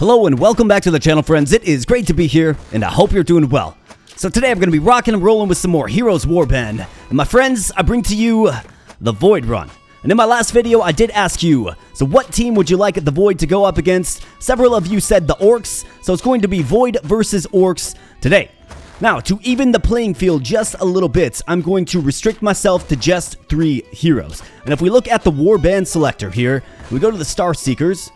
Hello and welcome back to the channel, friends. It is great to be here, and I hope you're doing well. So today I'm going to be rocking and rolling with some more Heroes Warband. And my friends, I bring to you the Void Run. And in my last video, I did ask you, so what team would you like the Void to go up against? Several of you said the Orcs, so it's going to be Void versus Orcs today. Now, to even the playing field just a little bit, I'm going to restrict myself to just 3 heroes. And if we look at the Warband selector here, we go to the Star Seekers.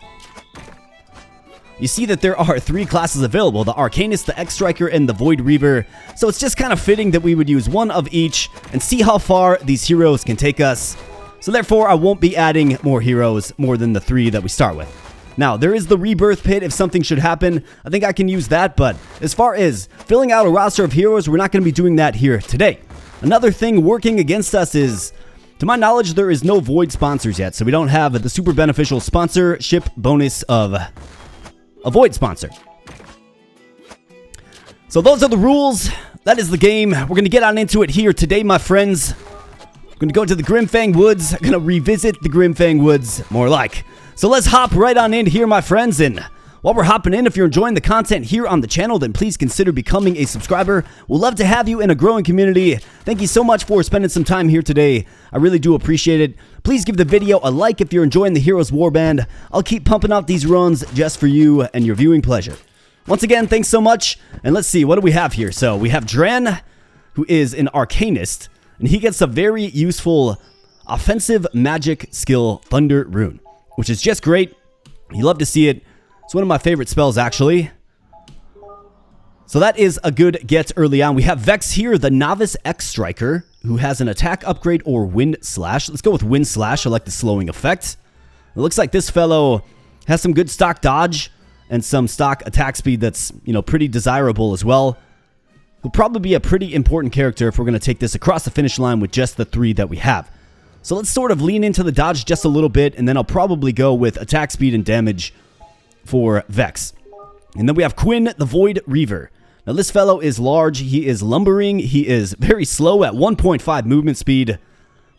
You see that there are 3 classes available, the Arcanist, the X-Striker, and the Void Reaver. So it's just kind of fitting that we would use one of each and see how far these heroes can take us. So therefore, I won't be adding more heroes more than the 3 that we start with. Now, there is the Rebirth Pit if something should happen. I think I can use that, but as far as filling out a roster of heroes, we're not going to be doing that here today. Another thing working against us is, to my knowledge, there is no Void sponsors yet, so we don't have the super beneficial sponsorship bonus of a Void sponsor. So those are the rules. That is the game. We're going to get on into it here today, my friends. I'm going to go to the Grimfang Woods. I'm going to revisit the Grimfang Woods, more like. So let's hop right on in here, my friends. And while we're hopping in, if you're enjoying the content here on the channel, then please consider becoming a subscriber. We'll love to have you in a growing community. Thank you so much for spending some time here today. I really do appreciate it. Please give the video a like if you're enjoying the Heroes Warband. I'll keep pumping out these runs just for you and your viewing pleasure. Once again, thanks so much. And let's see, what do we have here? So we have Dran, who is an Arcanist, and he gets a very useful offensive magic skill, Thunder Rune, which is just great. You love to see it. It's one of my favorite spells, actually. So that is a good get early on. We have Vex here, the Novice X-Striker, who has an attack upgrade or Wind Slash. Let's go with Wind Slash. I like the slowing effect. It looks like this fellow has some good stock dodge and some stock attack speed that's, pretty desirable as well. He'll probably be a pretty important character if we're going to take this across the finish line with just the 3 that we have. So let's sort of lean into the dodge just a little bit, and then I'll probably go with attack speed and damage for Vex. And then we have Quinn, the Void Reaver. Now this fellow is large, he is lumbering, he is very slow at 1.5 movement speed,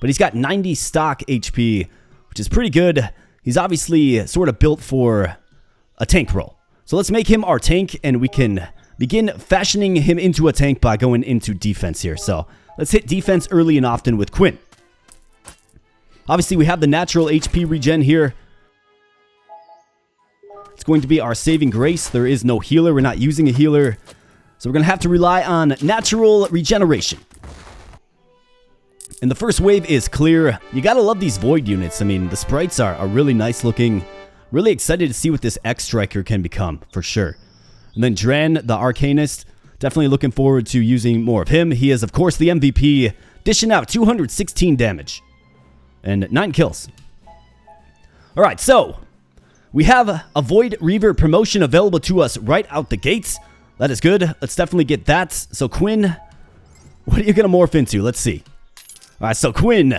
but he's got 90 stock HP, which is pretty good. He's obviously sort of built for a tank role. So let's make him our tank, and we can begin fashioning him into a tank by going into defense here. So let's hit defense early and often with Quinn. Obviously, we have the natural HP regen here. It's going to be our saving grace. There is no healer. We're not using a healer. So we're going to have to rely on natural regeneration. And the first wave is clear. You got to love these Void units. I mean, the sprites are really nice looking. Really excited to see what this X-Striker can become, for sure. And then Dran, the Arcanist. Definitely looking forward to using more of him. He is, of course, the MVP. Dishing out 216 damage. And 9 kills. Alright, so we have a Void Reaver promotion available to us right out the gates. That is good. Let's definitely get that. So Quinn, what are you going to morph into? Let's see. Alright, so Quinn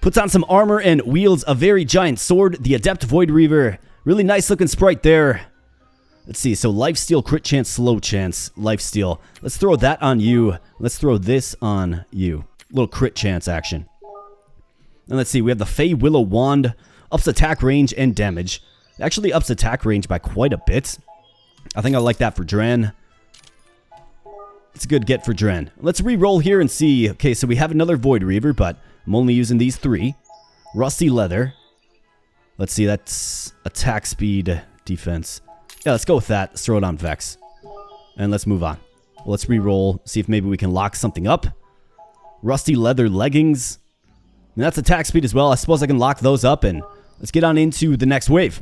puts on some armor and wields a very giant sword. The Adept Void Reaver. Really nice looking sprite there. Let's see. So lifesteal, crit chance, slow chance, lifesteal. Let's throw that on you. Let's throw this on you. Little crit chance action. And let's see, we have the Fey Willow Wand, ups attack range and damage. Actually ups attack range by quite a bit. I think I like that for Dran. It's a good get for Dran. Let's re-roll here and see. Okay, so we have another Void Reaver, but I'm only using these 3. Rusty Leather. Let's see, that's attack speed, defense. Yeah, let's go with that. Let's throw it on Vex. And let's move on. Well, let's re-roll, see if maybe we can lock something up. Rusty Leather Leggings. And that's attack speed as well. I suppose I can lock those up, and let's get on into the next wave.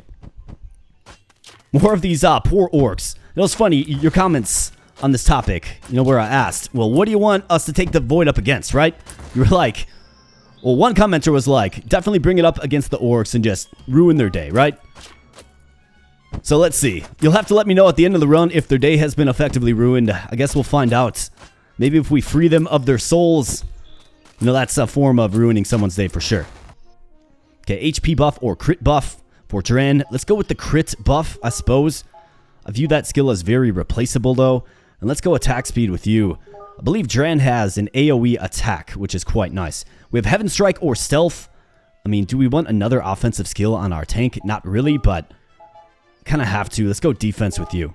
More of these poor orcs. It was funny, your comments on this topic, where I asked, well, what do you want us to take the Void up against, right? You were like, well, one commenter was like, definitely bring it up against the orcs and just ruin their day, right? So let's see. You'll have to let me know at the end of the run if their day has been effectively ruined. I guess we'll find out. Maybe if we free them of their souls. That's a form of ruining someone's day for sure. Okay, HP buff or crit buff for Dran. Let's go with the crit buff, I suppose. I view that skill as very replaceable, though. And let's go attack speed with you. I believe Dran has an AoE attack, which is quite nice. We have Heaven Strike or Stealth. I mean, do we want another offensive skill on our tank? Not really, but kind of have to. Let's go defense with you.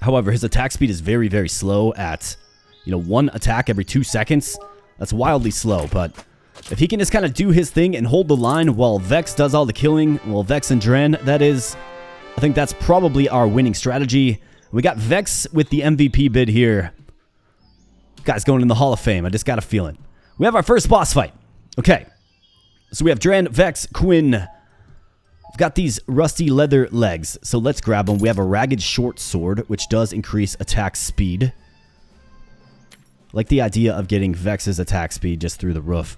However, his attack speed is very, very slow at, you know, 1 attack every 2 seconds. That's wildly slow, but if he can just kind of do his thing and hold the line while Vex does all the killing, well, Vex and Dren, that is, I think that's probably our winning strategy. We got Vex with the MVP bid here. Guy's going in the Hall of Fame. I just got a feeling. We have our first boss fight. Okay. So we have Dren, Vex, Quinn. We've got these rusty leather legs, so let's grab them. We have a ragged short sword, which does increase attack speed. I like the idea of getting Vex's attack speed just through the roof.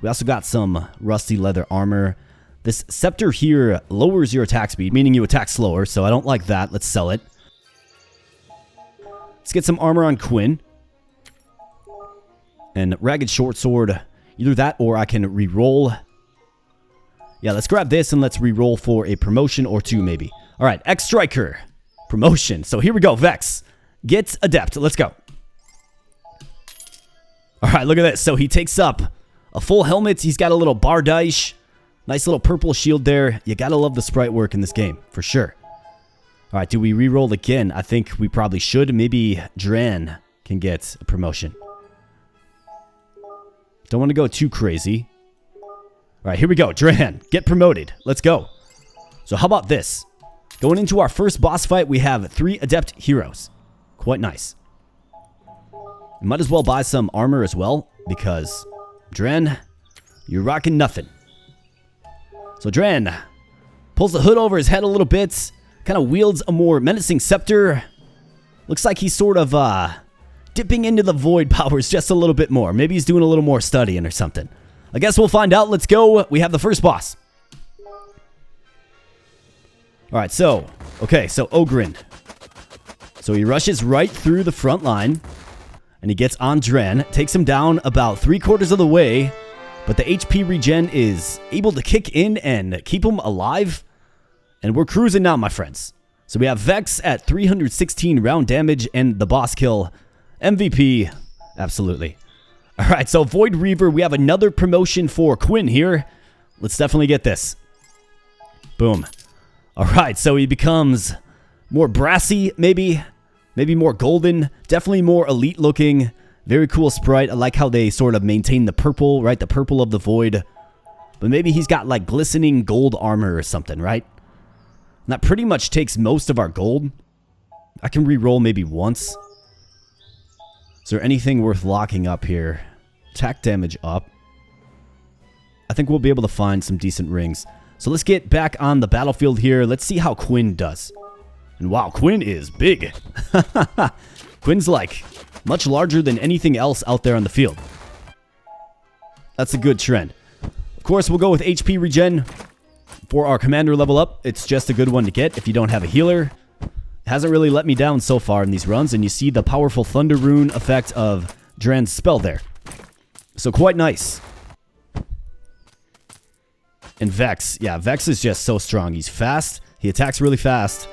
We also got some rusty leather armor. This scepter here lowers your attack speed, meaning you attack slower, so I don't like that. Let's sell it. Let's get some armor on Quinn. And ragged short sword. Either that or I can re-roll. Yeah, let's grab this and let's re-roll for a promotion or 2 maybe. Alright, X-Striker. Promotion. So here we go, Vex. Get Adept. Let's go. Alright, look at this. So he takes up a full helmet. He's got a little bardiche. Nice little purple shield there. You gotta love the sprite work in this game, for sure. Alright, do we re-roll again? I think we probably should. Maybe Dren can get a promotion. Don't want to go too crazy. Alright, here we go. Dren, get promoted. Let's go. So how about this? Going into our first boss fight, we have 3 adept heroes. Quite nice. We might as well buy some armor as well, because Dren, you're rocking nothing. So Dren pulls the hood over his head a little bit, kind of wields a more menacing scepter. Looks like he's sort of dipping into the void powers just a little bit more. Maybe he's doing a little more studying or something. I guess we'll find out. Let's go. We have the first boss. Alright, so Ogren. So he rushes right through the front line, and he gets on Dren, takes him down about 3/4 of the way, but the HP regen is able to kick in and keep him alive, and we're cruising now, my friends. So we have Vex at 316 round damage, and the boss kill, MVP, absolutely. Alright, so Void Reaver, we have another promotion for Quinn here. Let's definitely get this. Boom. Alright, so he becomes more brassy, maybe more golden, definitely more elite looking. Very cool sprite. I like how they sort of maintain the purple, right? The purple of the void. But maybe he's got like glistening gold armor or something, right? And that pretty much takes most of our gold. I can re-roll maybe once. Is there anything worth locking up here? Attack damage up. I think we'll be able to find some decent rings. So let's get back on the battlefield here. Let's see how Quinn does. And wow, Quinn is big. Quinn's like much larger than anything else out there on the field. That's a good trend. Of course, we'll go with HP regen for our commander level up. It's just a good one to get if you don't have a healer. Hasn't really let me down so far in these runs, and you see the powerful Thunder Rune effect of Dren's spell there. So quite nice. And Vex, yeah, Vex is just so strong. He's fast, he attacks really fast.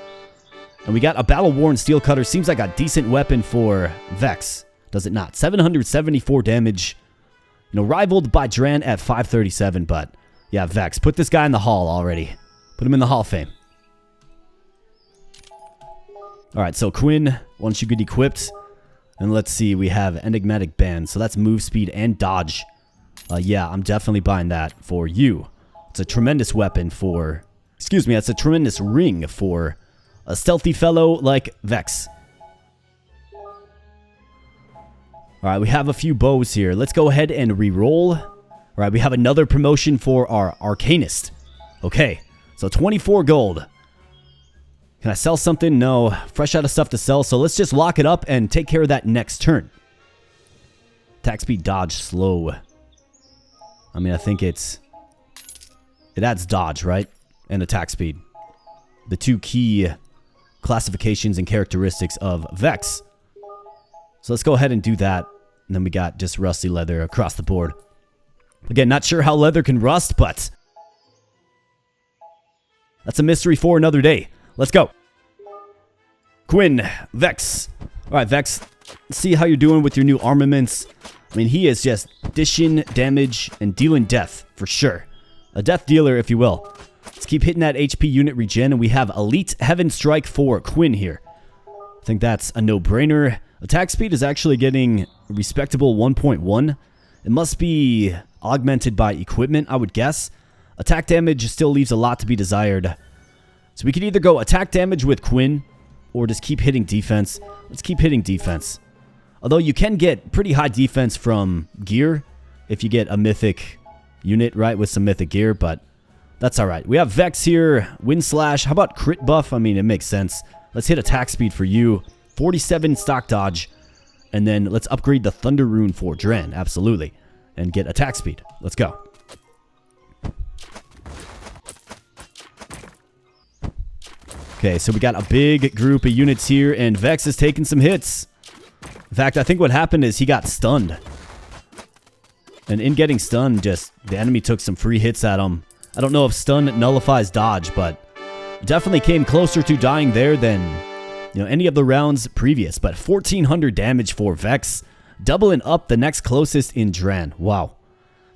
And we got a battle-worn steel cutter. Seems like a decent weapon for Vex, does it not? 774 damage. You know, rivaled by Dren at 537, but yeah, Vex. Put this guy in the hall already. Put him in the Hall of Fame. Alright, so Quinn, once you get equipped, and let's see, we have Enigmatic Band, so that's move speed and dodge. Yeah, I'm definitely buying that for you. It's a tremendous weapon for, excuse me, that's a tremendous ring for a stealthy fellow like Vex. Alright, we have a few bows here. Let's go ahead and re-roll. Alright, we have another promotion for our Arcanist. Okay, so 24 gold. Can I sell something? No. Fresh out of stuff to sell, so let's just lock it up and take care of that next turn. Attack speed, dodge, slow. I mean, I think it adds dodge, right? And attack speed. The two key classifications and characteristics of Vex. So let's go ahead and do that. And then we got just rusty leather across the board. Again, not sure how leather can rust, but that's a mystery for another day. Let's go. Quinn, Vex. Alright, Vex, let's see how you're doing with your new armaments. I mean, he is just dishing damage and dealing death, for sure. A death dealer, if you will. Let's keep hitting that HP unit regen, and we have Elite Heaven Strike for Quinn here. I think that's a no-brainer. Attack speed is actually getting a respectable 1.1. It must be augmented by equipment, I would guess. Attack damage still leaves a lot to be desired. So we can either go attack damage with Quinn, or just keep hitting defense. Let's keep hitting defense. Although you can get pretty high defense from gear if you get a mythic unit, right, with some mythic gear, but that's alright. We have Vex here, Wind Slash. How about crit buff? I mean, it makes sense. Let's hit attack speed for you. 47 stock dodge. And then let's upgrade the Thunder Rune for Dren, absolutely. And get attack speed. Let's go. Okay, so we got a big group of units here, and Vex is taking some hits. In fact, I think what happened is he got stunned. And in getting stunned, just the enemy took some free hits at him. I don't know if stun nullifies dodge, but definitely came closer to dying there than, you know, any of the rounds previous. But 1400 damage for Vex, doubling up the next closest in Dren. Wow.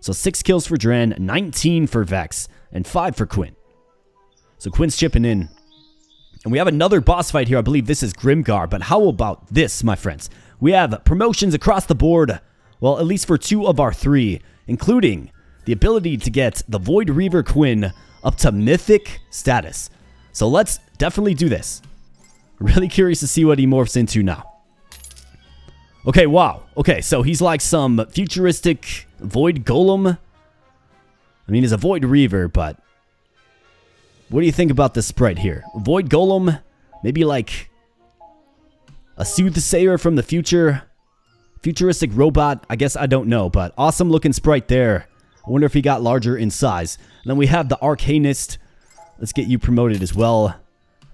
So 6 kills for Dren, 19 for Vex, and 5 for Quinn. So Quinn's chipping in. And we have another boss fight here. I believe this is Grimgar. But how about this, my friends? We have promotions across the board. Well, at least for 2 of our 3, including the ability to get the Void Reaver Quinn up to Mythic status. So let's definitely do this. Really curious to see what he morphs into now. Okay, wow. Okay, so he's like some futuristic Void Golem. I mean, he's a Void Reaver, but what do you think about this sprite here? Void Golem, maybe like a Soothsayer from the future. Futuristic robot, I guess I don't know, but awesome looking sprite there. I wonder if he got larger in size. And then we have the Arcanist. Let's get you promoted as well.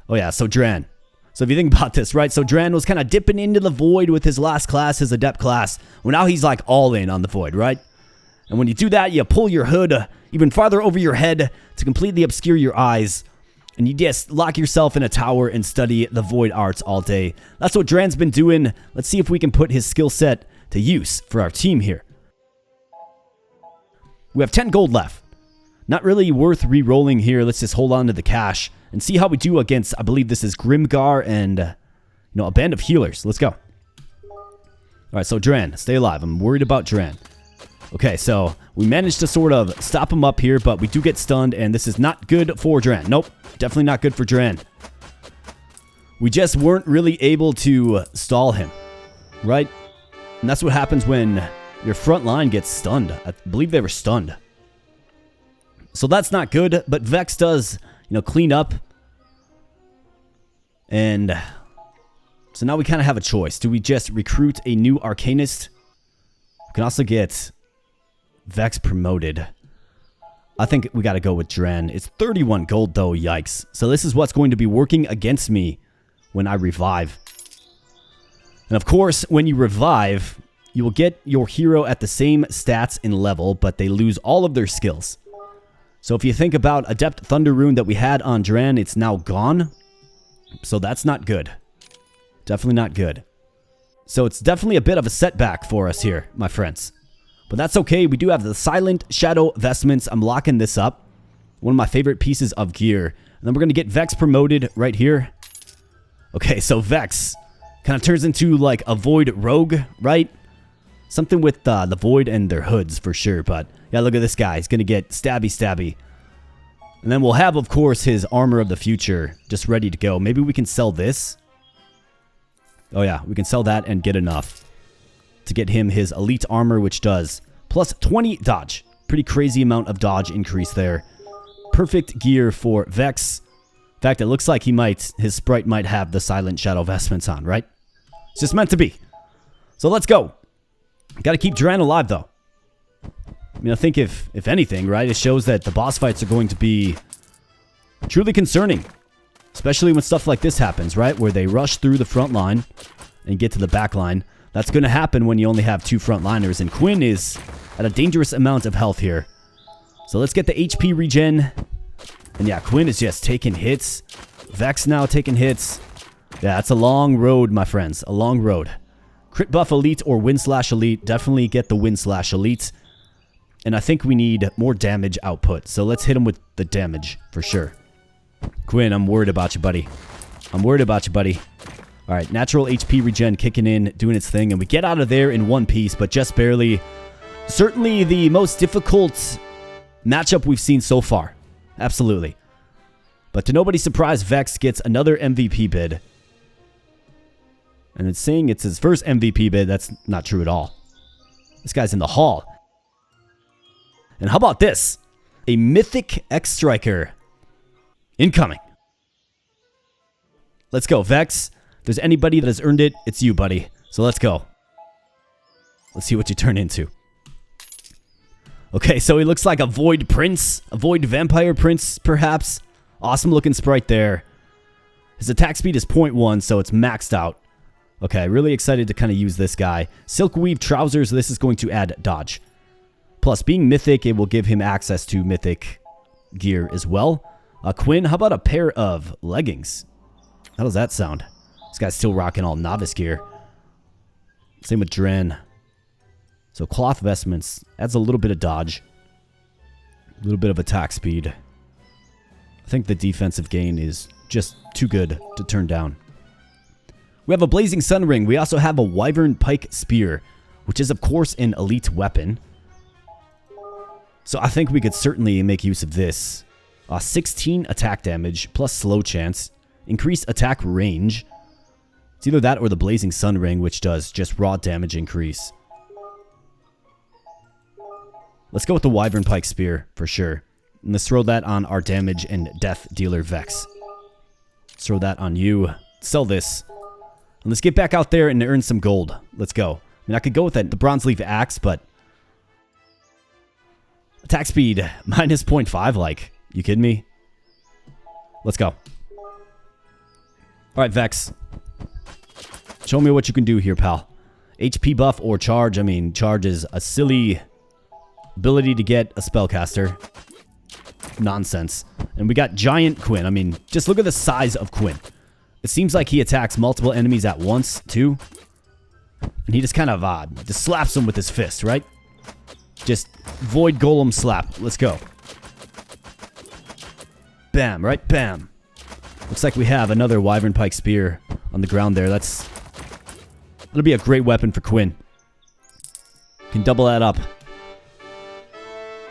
Oh yeah, so Dren. So if you think about this, right? So Dren was kind of dipping into the void with his last class, his adept class. Well, now he's like all in on the void, right? And when you do that, you pull your hood even farther over your head to completely obscure your eyes. And you just lock yourself in a tower and study the void arts all day. That's what Dren's been doing. Let's see if we can put his skill set to use for our team here. We have 10 gold left. Not really worth re-rolling here. Let's just hold on to the cash and see how we do against, I believe this is Grimgar and, a band of healers. Let's go. All right, so Dren, stay alive. I'm worried about Dren. Okay, so we managed to sort of stop him up here, but we do get stunned, and this is not good for Dren. Nope, definitely not good for Dren. We just weren't really able to stall him, right? And that's what happens when your front line gets stunned. I believe they were stunned. So that's not good, but Vex does, clean up. And so now we kind of have a choice. Do we just recruit a new Arcanist? We can also get Vex promoted. I think we got to go with Dren. It's 31 gold though, yikes. So this is what's going to be working against me when I revive. And of course, when you revive, you will get your hero at the same stats and level, but they lose all of their skills. So if you think about Adept Thunder Rune that we had on Dren, it's now gone. So that's not good. Definitely not good. So it's definitely a bit of a setback for us here, my friends. But that's okay. We do have the Silent Shadow Vestments. I'm locking this up. One of my favorite pieces of gear. And then we're going to get Vex promoted right here. Okay, so Vex kind of turns into like a Void Rogue, right? Something with the Void and their hoods for sure. But yeah, look at this guy. He's going to get stabby. And then we'll have, of course, his Armor of the Future just ready to go. Maybe we can sell this. Oh yeah, we can sell that and get enough to get him his Elite Armor, which does plus 20 dodge. Pretty crazy amount of dodge increase there. Perfect gear for Vex. In fact, it looks like his sprite might have the Silent Shadow Vestments on, right? It's just meant to be. So let's go. Got to keep Dren alive, though. I mean, I think if anything, right, it shows that the boss fights are going to be truly concerning. Especially when stuff like this happens, right? Where they rush through the front line and get to the back line. That's going to happen when you only have 2 frontliners. And Quinn is at a dangerous amount of health here. So let's get the HP regen. And yeah, Quinn is just taking hits. Vex now taking hits. Yeah, it's a long road, my friends. A long road. Crit buff elite or wind slash elite. Definitely get the wind slash elite. And I think we need more damage output. So let's hit him with the damage for sure. Quinn, I'm worried about you, buddy. I'm worried about you, buddy. All right, natural HP regen kicking in, doing its thing. And we get out of there in one piece, but just barely. Certainly the most difficult matchup we've seen so far. Absolutely. But to nobody's surprise, Vex gets another MVP bid. And it's saying it's his first MVP bid. That's not true at all. This guy's in the hall. And how about this? A mythic X-Striker incoming. Let's go, Vex. If there's anybody that has earned it, it's you, buddy. So let's go. Let's see what you turn into. Okay, so he looks like a Void Prince. A Void Vampire Prince, perhaps. Awesome looking sprite there. His attack speed is 0.1, so it's maxed out. Okay, really excited to kind of use this guy. Silk Weave Trousers, this is going to add dodge. Plus, being mythic, it will give him access to mythic gear as well. Quinn, how about a pair of leggings? How does that sound? This guy's still rocking all novice gear. Same with Dren. So cloth vestments adds a little bit of dodge. A little bit of attack speed. I think the defensive gain is just too good to turn down. We have a Blazing Sun Ring. We also have a Wyvern Pike Spear, which is of course an elite weapon. So I think we could certainly make use of this. 16 attack damage plus slow chance. Increased attack range. It's either that or the Blazing Sun Ring, which does just raw damage increase. Let's go with the Wyvern Pike Spear for sure. And let's throw that on our damage and death dealer Vex. Let's throw that on you. Sell this. And let's get back out there and earn some gold. Let's go. I mean, I could go with that, the Bronze Leaf Axe, but attack speed minus 0.5, like, you kidding me? Let's go. Alright, Vex. Show me what you can do here, pal. HP buff or charge. I mean, charge is a silly ability to get a spellcaster. Nonsense. And we got Giant Quinn. I mean, just look at the size of Quinn. It seems like he attacks multiple enemies at once, too. And he just kind of just slaps them with his fist, right? Just Void Golem slap. Let's go. Bam, right? Bam. Looks like we have another Wyvern Pike Spear on the ground there. That'll be a great weapon for Quinn. Can double that up.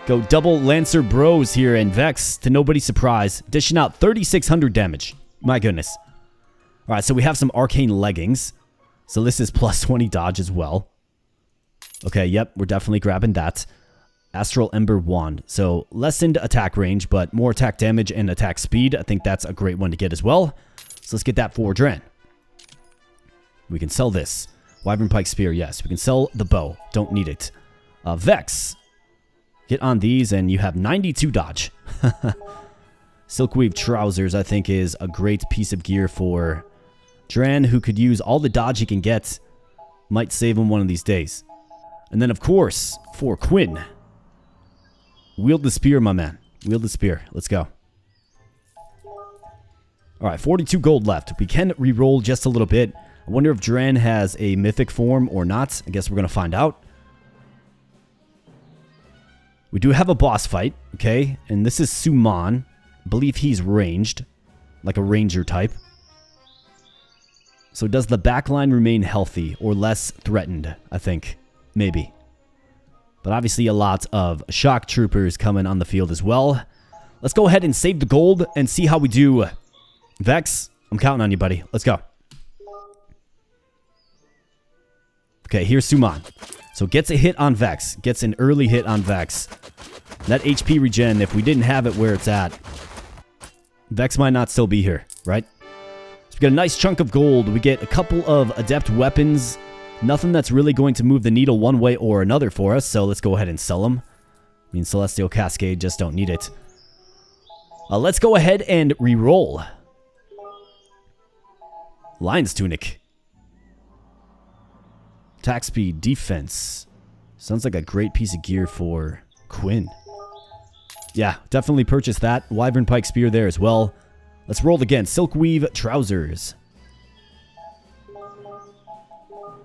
Go double Lancer Bros here, and Vex, to nobody's surprise, dishing out 3,600 damage. My goodness. Alright, so we have some Arcane Leggings. So this is plus 20 dodge as well. Okay, yep, we're definitely grabbing that. Astral Ember Wand. So lessened attack range, but more attack damage and attack speed. I think that's a great one to get as well. So let's get that for Dren. We can sell this. Wyvern Pike Spear, yes. We can sell the bow. Don't need it. Vex. Get on these and you have 92 dodge. Silkweave Trousers, I think, is a great piece of gear for Dren, who could use all the dodge he can get. Might save him one of these days. And then, of course, for Quinn. Wield the spear, my man. Wield the spear. Let's go. Alright, 42 gold left. We can re-roll just a little bit. I wonder if Dren has a mythic form or not. I guess we're going to find out. We do have a boss fight, okay? And this is Suman. I believe he's ranged. Like a ranger type. So does the backline remain healthy or less threatened, I think? Maybe. But obviously a lot of shock troopers coming on the field as well. Let's go ahead and save the gold and see how we do. Vex, I'm counting on you, buddy. Let's go. Okay, here's Suman. So gets a hit on Vex. Gets an early hit on Vex. That HP regen, if we didn't have it where it's at, Vex might not still be here, right? So we get a nice chunk of gold. We get a couple of adept weapons. Nothing that's really going to move the needle one way or another for us, so let's go ahead and sell them. I mean, Celestial Cascade, just don't need it. Let's go ahead and re-roll. Lion's Tunic. Attack speed, defense. Sounds like a great piece of gear for Quinn. Yeah, definitely purchase that. Wyvern Pike Spear there as well. Let's roll again. Silkweave Trousers.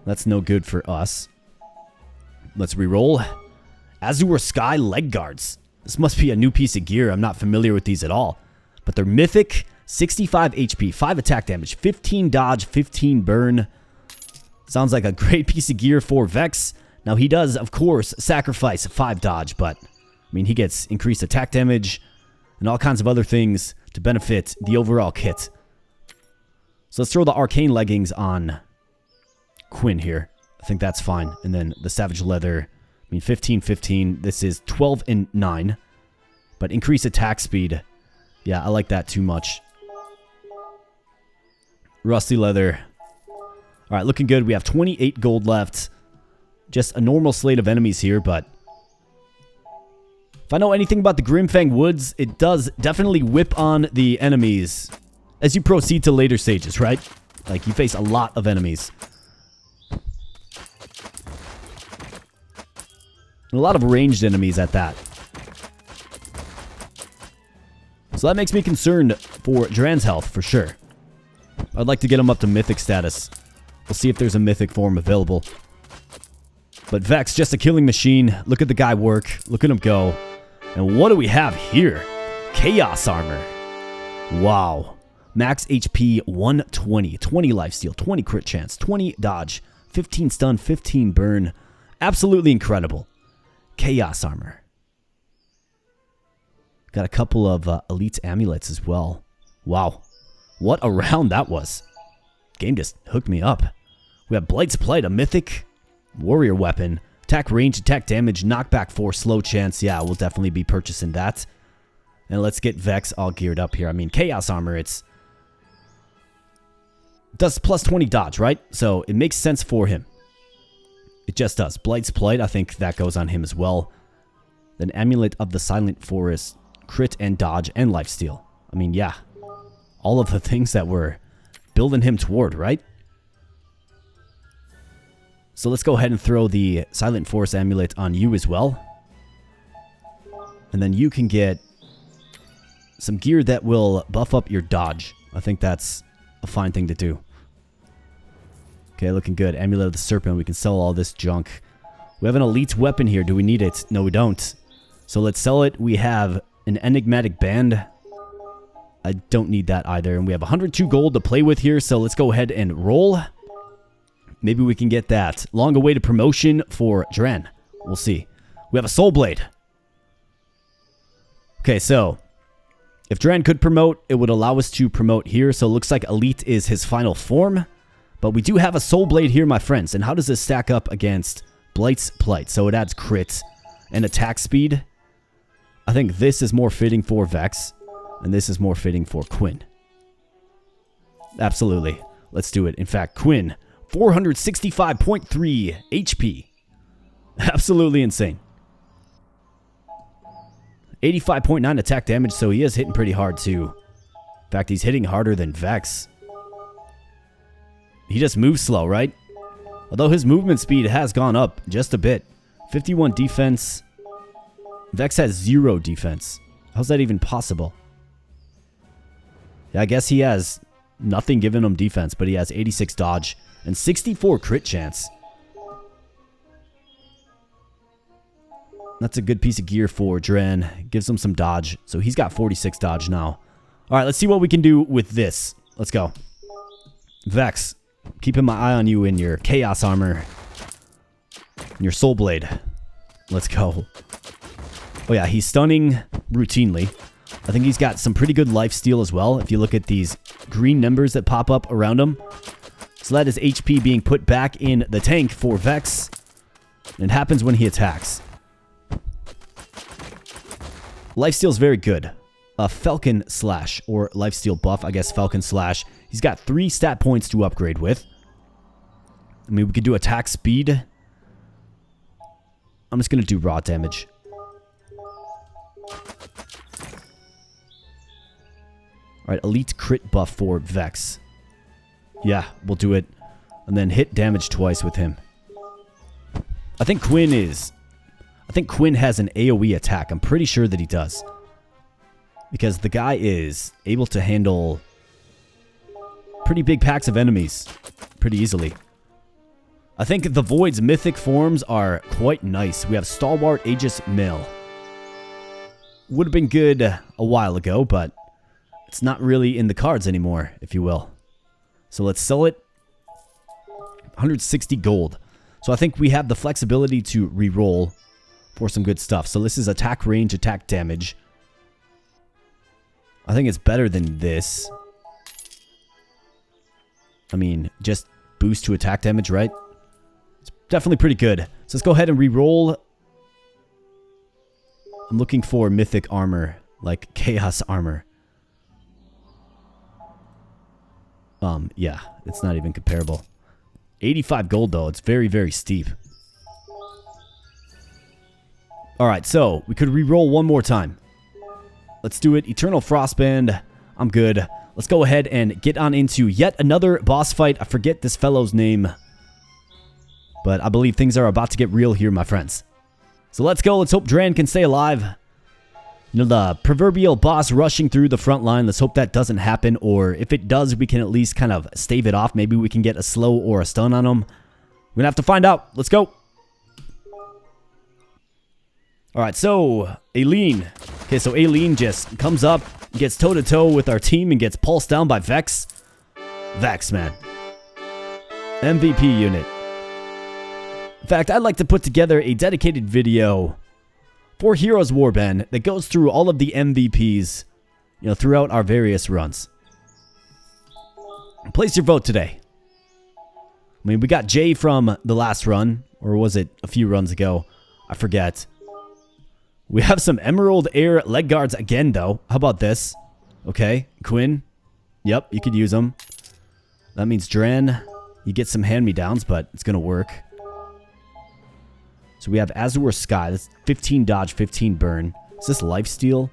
That's no good for us. Let's re-roll. Azure Sky leg guards. This must be a new piece of gear. I'm not familiar with these at all. But they're mythic, 65 HP, 5 attack damage, 15 dodge, 15 burn. Sounds like a great piece of gear for Vex. Now he does, of course, sacrifice 5 dodge, but I mean, he gets increased attack damage and all kinds of other things to benefit the overall kit. So let's throw the arcane leggings on Quinn here. I think that's fine. And then the savage leather, I mean, 15, 15. This is 12 and 9. But increase attack speed. Yeah, I like that too much. Rusty leather. All right, looking good. We have 28 gold left. Just a normal slate of enemies here, but if I know anything about the Grimfang Woods, it does definitely whip on the enemies as you proceed to later stages, right? Like, you face a lot of enemies. And a lot of ranged enemies at that. So that makes me concerned for Dran's health, for sure. I'd like to get him up to mythic status. We'll see if there's a mythic form available. But Vex, just a killing machine. Look at the guy work. Look at him go. And what do we have here? Chaos armor. Wow. Max HP 120. 20 lifesteal. 20 crit chance. 20 dodge. 15 stun. 15 burn. Absolutely incredible. Chaos armor. Got a couple of elite amulets as well. Wow. What a round that was. Game just hooked me up. We have Blight's Plight, a mythic warrior weapon. Attack range, attack damage, knockback 4, slow chance. Yeah, we'll definitely be purchasing that. And let's get Vex all geared up here. I mean, Chaos armor, it does plus 20 dodge, right? So it makes sense for him. It just does. Blight's Plight, I think that goes on him as well. Then Amulet of the Silent Forest, crit and dodge and lifesteal. I mean, yeah. All of the things that we're building him toward, right? So let's go ahead and throw the Silent Forest Amulet on you as well. And then you can get some gear that will buff up your dodge. I think that's a fine thing to do. Okay, looking good. Amulet of the Serpent. We can sell all this junk. We have an elite weapon here. Do we need it? No, we don't. So let's sell it. We have an enigmatic band. I don't need that either. And we have 102 gold to play with here. So let's go ahead and roll. Maybe we can get that long-awaited promotion for Dran. We'll see. We have a Soul Blade. Okay, so if Dran could promote, it would allow us to promote here. So it looks like Elite is his final form. But we do have a Soul Blade here, my friends. And how does this stack up against Blight's Plight? So it adds crit and attack speed. I think this is more fitting for Vex. And this is more fitting for Quinn. Absolutely. Let's do it. In fact, Quinn, 465.3 HP. Absolutely insane. 85.9 attack damage, so he is hitting pretty hard too. In fact, he's hitting harder than Vex. He just moves slow, right? Although his movement speed has gone up just a bit. 51 defense. Vex has 0 defense. How's that even possible? Yeah, I guess he has nothing giving him defense, but he has 86 dodge and 64 crit chance. That's a good piece of gear for Dran. Gives him some dodge, so he's got 46 dodge now. All right, let's see what we can do with this. Let's go. Vex, keeping my eye on you in your Chaos armor and your Soul Blade. Let's go. Oh yeah, he's stunning routinely. I think he's got some pretty good lifesteal as well. If you look at these green numbers that pop up around him. So that is HP being put back in the tank for Vex. And it happens when he attacks. Lifesteal is very good. Falcon Slash, or Lifesteal buff, I guess Falcon Slash. He's got 3 stat points to upgrade with. I mean, we could do attack speed. I'm just going to do raw damage. Alright, elite crit buff for Vex. Yeah, we'll do it. And then hit damage twice with him. I think Quinn has an AoE attack. I'm pretty sure that he does. Because the guy is able to handle pretty big packs of enemies pretty easily. I think the Void's mythic forms are quite nice. We have Stalwart Aegis Mill. Would have been good a while ago, but it's not really in the cards anymore, if you will. So let's sell it. 160 gold. So I think we have the flexibility to re-roll for some good stuff. So this is attack range, attack damage. I think it's better than this. I mean, just boost to attack damage, right? It's definitely pretty good. So let's go ahead and re-roll. I'm looking for mythic armor, like chaos armor. Yeah, it's not even comparable. 85 gold though, it's very, very steep. Alright, so we could re-roll one more time. Let's do it. Eternal Frostband. I'm good. Let's go ahead and get on into yet another boss fight. I forget this fellow's name, but I believe things are about to get real here, my friends. So let's go. Let's hope Dran can stay alive. You know, the proverbial boss rushing through the front line. Let's hope that doesn't happen, or if it does, we can at least kind of stave it off. Maybe we can get a slow or a stun on him. We're gonna have to find out. Let's go. Alright, so Aileen. Okay, so Aileen just comes up, gets toe-to-toe with our team, and gets pulsed down by Vex. Vex, man. MVP unit. In fact, I'd like to put together a dedicated video for Heroes Warband that goes through all of the MVPs, you know, throughout our various runs. Place your vote today. I mean, we got Jay from the last run, or was it a few runs ago? I forget. We have some Emerald Air leg guards again, though. How about this? Okay, Quinn. Yep, you could use them. That means Dran, you get some hand-me-downs, but it's going to work. So we have Azure Sky. That's 15 dodge, 15 burn. Is this lifesteal?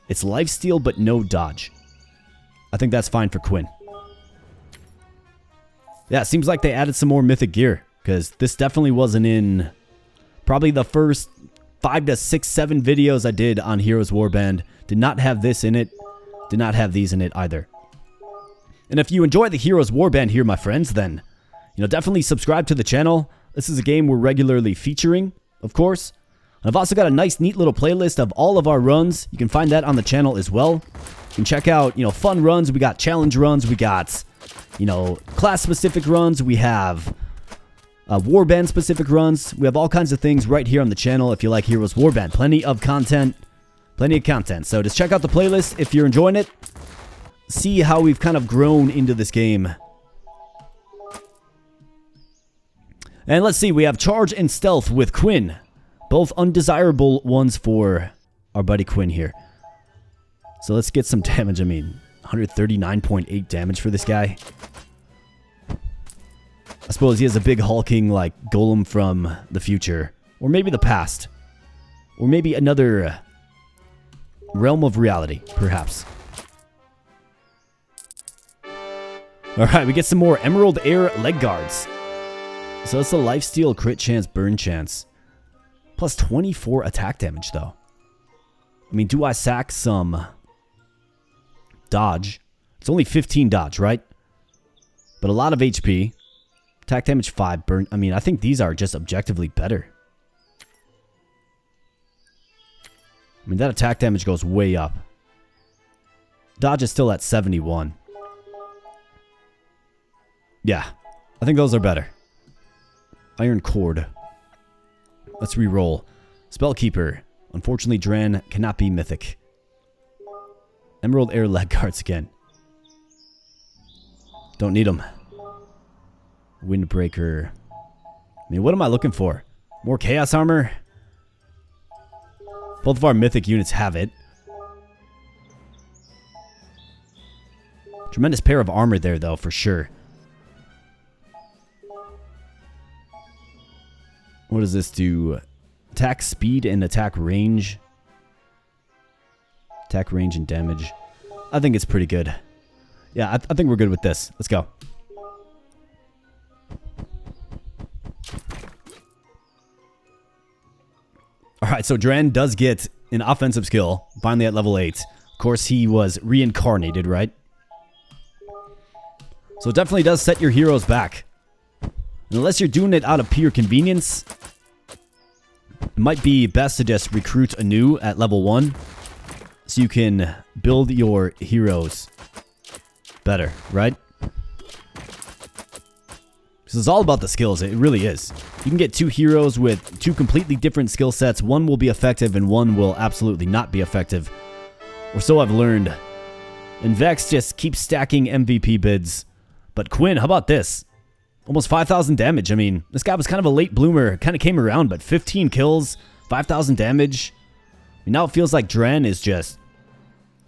It's lifesteal, but no dodge. I think that's fine for Quinn. Yeah, it seems like they added some more mythic gear, because this definitely wasn't in probably the first 5 to 6, 7 videos I did on Heroes Warband. Did not have this in it. Did not have these in it either. And if you enjoy the Heroes Warband here, my friends, then, you know, definitely subscribe to the channel. This is a game we're regularly featuring, of course. And I've also got a nice, neat little playlist of all of our runs. You can find that on the channel as well. You can check out, you know, fun runs. We got challenge runs. We got, you know, class-specific runs. We have Warband-specific runs. We have all kinds of things right here on the channel if you like Heroes Warband. Plenty of content. Plenty of content. So just check out the playlist if you're enjoying it. See how we've kind of grown into this game. And let's see, we have Charge and Stealth with Quinn. Both undesirable ones for our buddy Quinn here. So let's get some damage. I mean, 139.8 damage for this guy. I suppose he has a big hulking, like, golem from the future. Or maybe the past. Or maybe another realm of reality, perhaps. Alright, we get some more Emerald Air leg guards. So that's a lifesteal, crit chance, burn chance. Plus 24 attack damage, though. I mean, do I sack some dodge? It's only 15 dodge, right? But a lot of HP. Attack damage 5, burn. I mean, I think these are just objectively better. I mean, that attack damage goes way up. Dodge is still at 71. Yeah, I think those are better. Iron Cord. Let's re-roll. Spellkeeper. Unfortunately, Dran cannot be mythic. Emerald Air leg guards again. Don't need them. Windbreaker. I mean, what am I looking for? More chaos armor? Both of our mythic units have it. Tremendous pair of armor there, though, for sure. What does this do? Attack speed and attack range. Attack range and damage. I think it's pretty good. Yeah, I think we're good with this. Let's go. Alright, so Dran does get an offensive skill. Finally at level 8. Of course, he was reincarnated, right? So it definitely does set your heroes back. Unless you're doing it out of pure convenience, it might be best to just recruit anew at level 1 so you can build your heroes better, right? This is all about the skills. It really is. You can get 2 heroes with 2 completely different skill sets. One will be effective and one will absolutely not be effective. Or so I've learned. And Vex just keeps stacking MVP bids. But Quinn, how about this? Almost 5,000 damage. I mean, this guy was kind of a late bloomer. Kind of came around, but 15 kills, 5,000 damage. I mean, now it feels like Dren is just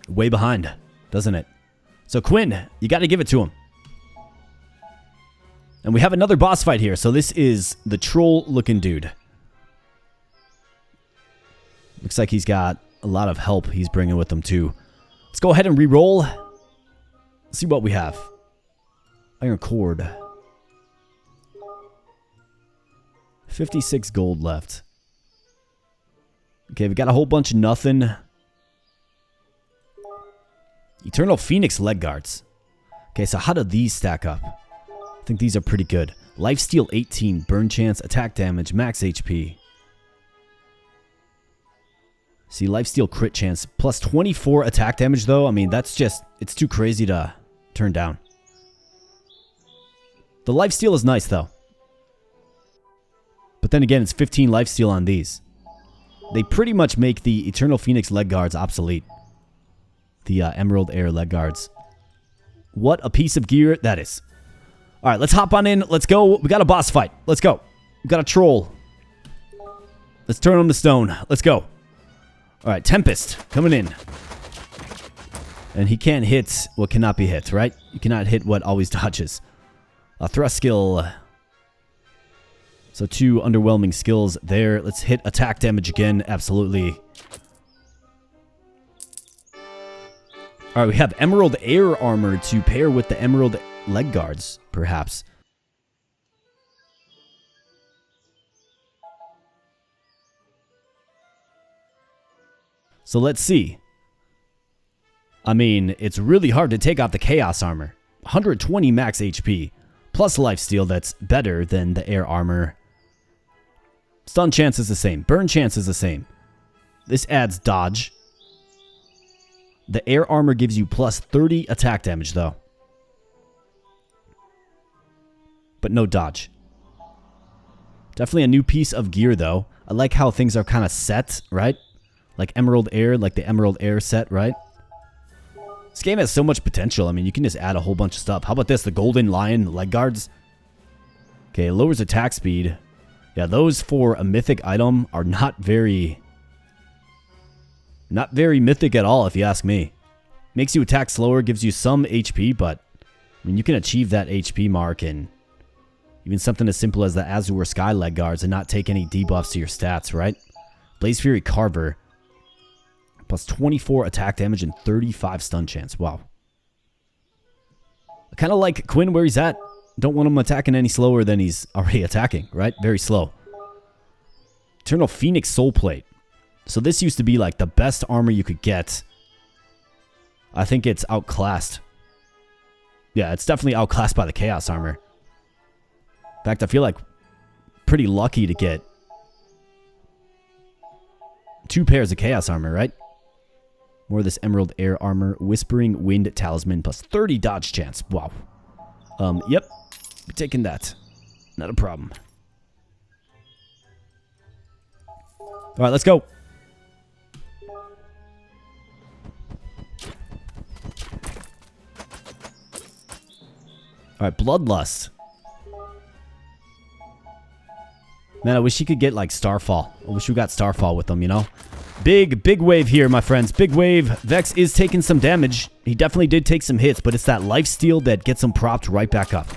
way behind, doesn't it? So Quinn, you got to give it to him. And we have another boss fight here. So this is the troll-looking dude. Looks like he's got a lot of help he's bringing with him too. Let's go ahead and re-roll. Let's see what we have. Iron cord. 56 gold left. Okay, we got a whole bunch of nothing. Eternal Phoenix leg guards. Okay, so how do these stack up? I think these are pretty good. Lifesteal 18, burn chance, attack damage, max HP. See, lifesteal crit chance, plus 24 attack damage though. I mean, that's just, it's too crazy to turn down. The lifesteal is nice though. But then again, it's 15 lifesteal on these. They pretty much make the Eternal Phoenix leg guards obsolete. The Emerald Air leg guards. What a piece of gear that is. Alright, let's hop on in. Let's go. We got a boss fight. Let's go. We got a troll. Let's turn him to stone. Let's go. Alright, Tempest coming in. And he can't hit what cannot be hit, right? You cannot hit what always dodges. A thrust skill. So 2 underwhelming skills there. Let's hit attack damage again. Absolutely. Alright, we have Emerald Air armor to pair with the Emerald leg guards, perhaps. So let's see. I mean, it's really hard to take off the Chaos armor. 120 max HP, plus lifesteal that's better than the air armor. Stun chance is the same. Burn chance is the same. This adds dodge. The air armor gives you plus 30 attack damage, though. But no dodge. Definitely a new piece of gear, though. I like how things are kind of set, right? Like Emerald Air, like the Emerald Air set, right? This game has so much potential. I mean, you can just add a whole bunch of stuff. How about this? The Golden Lion leg guards. Okay, it lowers attack speed. Yeah, those for a mythic item are not very mythic at all, if you ask me. Makes you attack slower, gives you some HP, but I mean, you can achieve that HP mark and even something as simple as the Azure Sky leg guards and not take any debuffs to your stats, right? Blaze Fury Carver. Plus 24 attack damage and 35 stun chance. Wow. I kind of like Quinn where he's at. Don't want him attacking any slower than he's already attacking, right? Very slow. Eternal Phoenix Soul Plate. So this used to be like the best armor you could get. I think it's outclassed. Yeah, it's definitely outclassed by the Chaos armor. In fact, I feel like pretty lucky to get 2 pairs of Chaos armor, right? More of this Emerald Air armor. Whispering Wind Talisman plus 30 dodge chance. Wow. Yep. Be taking that. Not a problem. Alright, let's go. Alright, Bloodlust. Man, I wish he could get like Starfall. I wish we got Starfall with them, you know? Big wave here, my friends. Big wave. Vex is taking some damage. He definitely did take some hits, but it's that lifesteal that gets him propped right back up.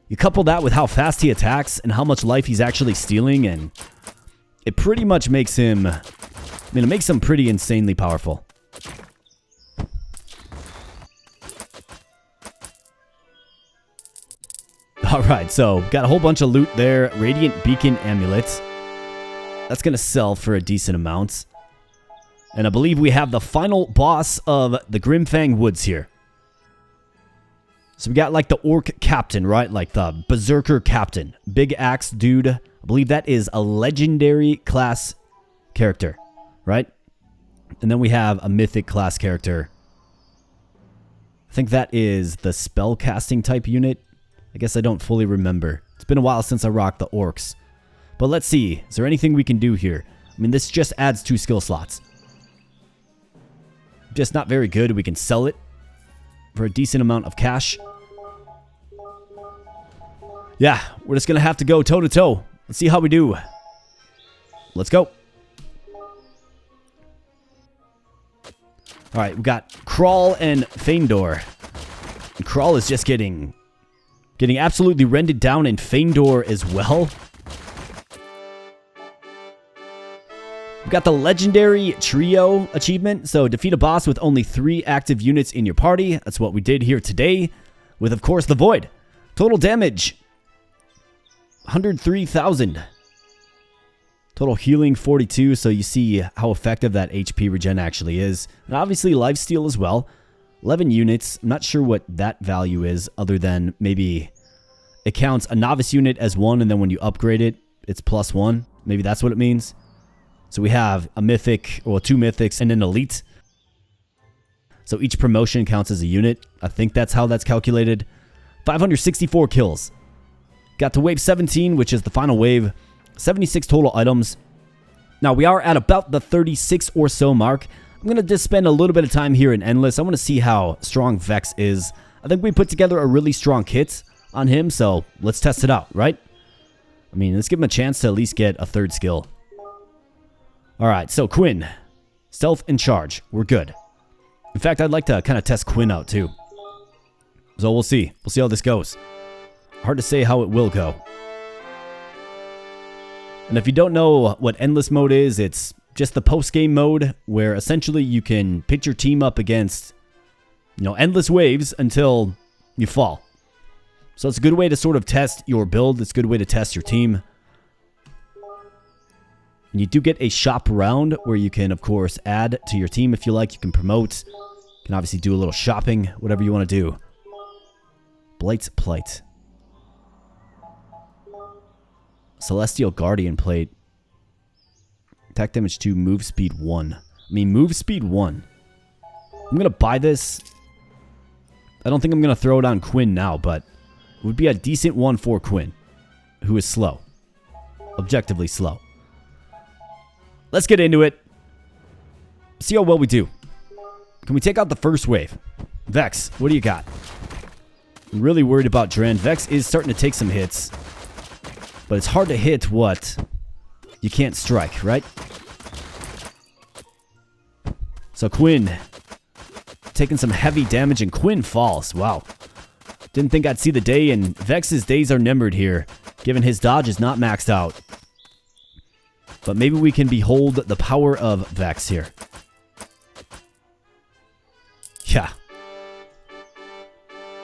You couple that with how fast he attacks and how much life he's actually stealing, and it pretty much makes him... I mean, it makes him pretty insanely powerful. Alright, so got a whole bunch of loot there. Radiant Beacon Amulets. That's going to sell for a decent amount. And I believe we have the final boss of the Grimfang Woods here. So we got like the orc captain, right? Like the berserker captain. Big axe dude. I believe that is a legendary class character, right? And then we have a mythic class character. I think that is the spell casting type unit. I guess I don't fully remember. It's been a while since I rocked the orcs. But let's see. Is there anything we can do here? I mean, this just adds 2 skill slots. Just not very good. We can sell it for a decent amount of cash. Yeah, we're just going to have to go toe to toe. Let's see how we do. Let's go. All right, we got Crawl and Feindor. And Crawl is just getting absolutely rendered down, and Feindor as well. We've got the legendary trio achievement. So defeat a boss with only 3 active units in your party. That's what we did here today with, of course, the Void. Total damage, 103,000. Total healing, 42. So you see how effective that HP regen actually is. And obviously lifesteal as well. 11 units. I'm not sure what that value is other than maybe it counts a novice unit as 1, and then when you upgrade it, it's +1. Maybe that's what it means. So we have a mythic, or 2 mythics, and an elite. So each promotion counts as a unit. I think that's how that's calculated. 564 kills. Got to wave 17, which is the final wave. 76 total items. Now we are at about the 36 or so mark. I'm going to just spend a little bit of time here in Endless. I want to see how strong Vex is. I think we put together a really strong kit on him, so let's test it out, right? I mean, let's give him a chance to at least get a 3rd skill. Alright, so Quinn. Stealth and charge. We're good. In fact, I'd like to kind of test Quinn out too. So we'll see. We'll see how this goes. Hard to say how it will go. And if you don't know what Endless mode is, it's just the post-game mode where essentially you can pitch your team up against, endless waves until you fall. So it's a good way to sort of test your build. It's a good way to test your team. And you do get a shop round where you can, of course, add to your team if you like. You can promote. You can obviously do a little shopping, whatever you want to do. Blight's Plight. Celestial Guardian Plate. Attack damage 2, move speed 1. I mean, move speed 1. I'm going to buy this. I don't think I'm going to throw it on Quinn now, but it would be a decent one for Quinn, who is slow. Objectively slow. Let's get into it. See how well we do. Can we take out the first wave? Vex, what do you got? I'm really worried about Dren. Vex is starting to take some hits. But it's hard to hit what you can't strike, right? So Quinn taking some heavy damage, and Quinn falls. Wow. Didn't think I'd see the day, and Vex's days are numbered here, given his dodge is not maxed out. But maybe we can behold the power of Vex here. Yeah.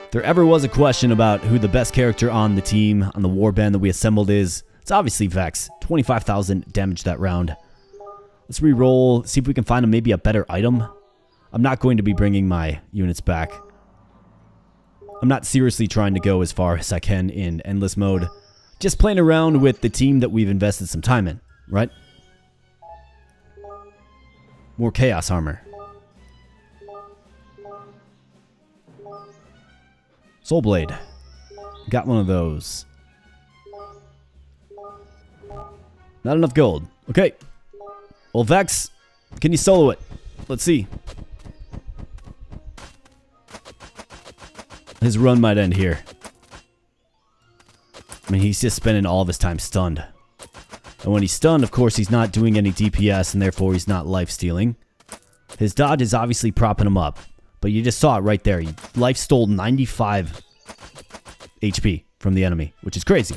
If there ever was a question about who the best character on the team, on the warband that we assembled is, it's obviously Vex. 25,000 damage that round. Let's re-roll, see if we can find maybe a better item. I'm not going to be bringing my units back. I'm not seriously trying to go as far as I can in Endless mode. Just playing around with the team that we've invested some time in. Right? More chaos armor. Soul Blade. Got one of those. Not enough gold. Okay. Well, Vex, can you solo it? Let's see. His run might end here. I mean, he's just spending all of his time stunned. And when he's stunned, of course, he's not doing any DPS, and therefore he's not life-stealing. His dodge is obviously propping him up. But you just saw it right there. He life-stole 95 HP from the enemy, which is crazy.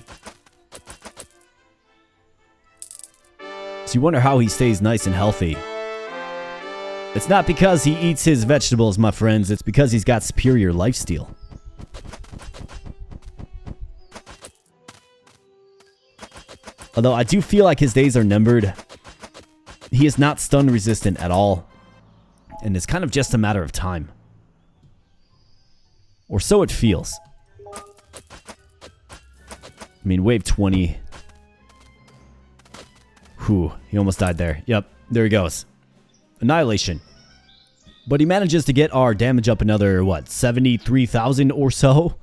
So you wonder how he stays nice and healthy. It's not because he eats his vegetables, my friends. It's because he's got superior lifesteal. Although I do feel like his days are numbered. He is not stun resistant at all. And it's kind of just a matter of time. Or so it feels. I mean, wave 20. Whew, he almost died there. Yep, there he goes. Annihilation. But he manages to get our damage up another, what, 73,000 or so?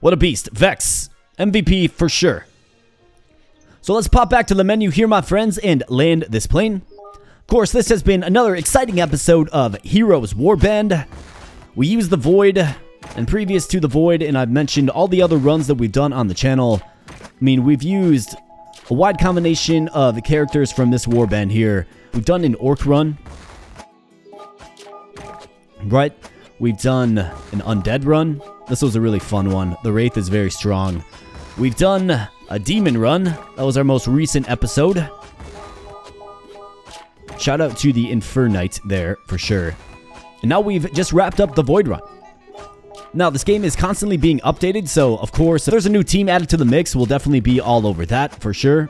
What a beast. Vex. MVP for sure. So let's pop back to the menu here, my friends, and land this plane. Of course, this has been another exciting episode of Heroes Warband. We used the Void, and previous to the Void, and I've mentioned all the other runs that we've done on the channel. I mean, we've used a wide combination of characters from this Warband here. We've done an Orc run, right? We've done an Undead run. This was a really fun one. The Wraith is very strong. We've done a Demon run. That was our most recent episode. Shout out to the Infernite there, for sure. And now we've just wrapped up the Void run. Now, this game is constantly being updated, so, of course, if there's a new team added to the mix, we'll definitely be all over that, for sure.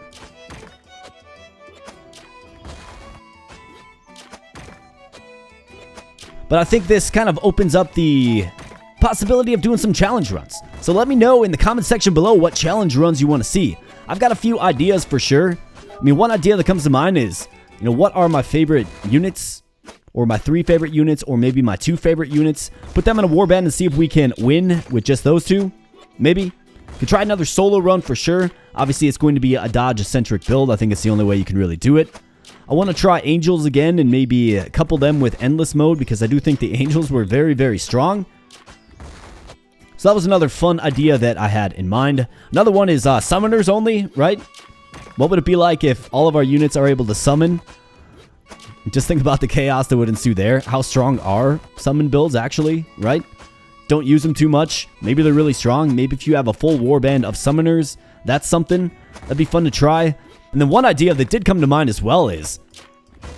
But I think this kind of opens up the possibility of doing some challenge runs. So let me know in the comment section below what challenge runs you want to see. I've got a few ideas for sure. I mean, one idea that comes to mind is, you know, what are my favorite units? Or my 3 favorite units, or maybe my 2 favorite units. Put them in a warband and see if we can win with just those 2. Maybe. Could try another solo run for sure. Obviously, it's going to be a dodge-centric build. I think it's the only way you can really do it. I want to try Angels again and maybe couple them with Endless mode because I do think the Angels were very, very strong. So that was another fun idea that I had in mind. Another one is Summoners only, right? What would it be like if all of our units are able to summon? Just think about the chaos that would ensue there. How strong are summon builds actually, right? Don't use them too much. Maybe they're really strong. Maybe if you have a full warband of summoners, that's something. That'd be fun to try. And then one idea that did come to mind as well is,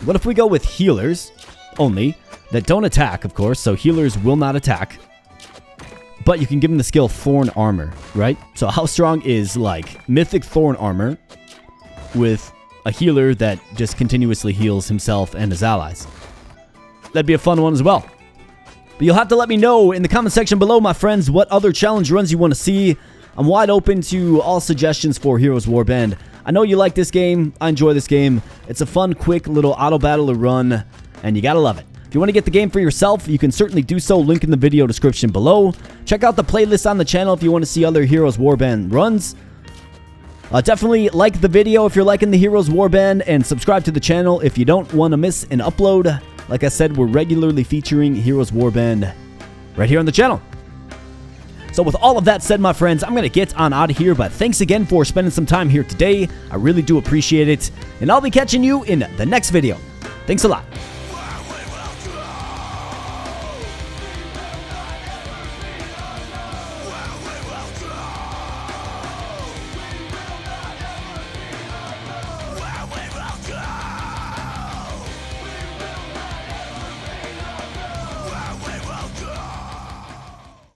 what if we go with healers only, that don't attack, of course, so healers will not attack, but you can give them the skill Thorn Armor, right? So how strong is, like, Mythic Thorn Armor with a healer that just continuously heals himself and his allies? That'd be a fun one as well. But you'll have to let me know in the comment section below, my friends, what other challenge runs you want to see. I'm wide open to all suggestions for Heroes Warband. I know you like this game. I enjoy this game. It's a fun, quick little auto-battler run, and you gotta love it. If you want to get the game for yourself, you can certainly do so. Link in the video description below. Check out the playlist on the channel if you want to see other Heroes Warband runs. Definitely like the video if you're liking the Heroes Warband, and subscribe to the channel if you don't want to miss an upload. Like I said, we're regularly featuring Heroes Warband right here on the channel. So with all of that said, my friends, I'm going to get on out of here, but thanks again for spending some time here today. I really do appreciate it, and I'll be catching you in the next video. Thanks a lot.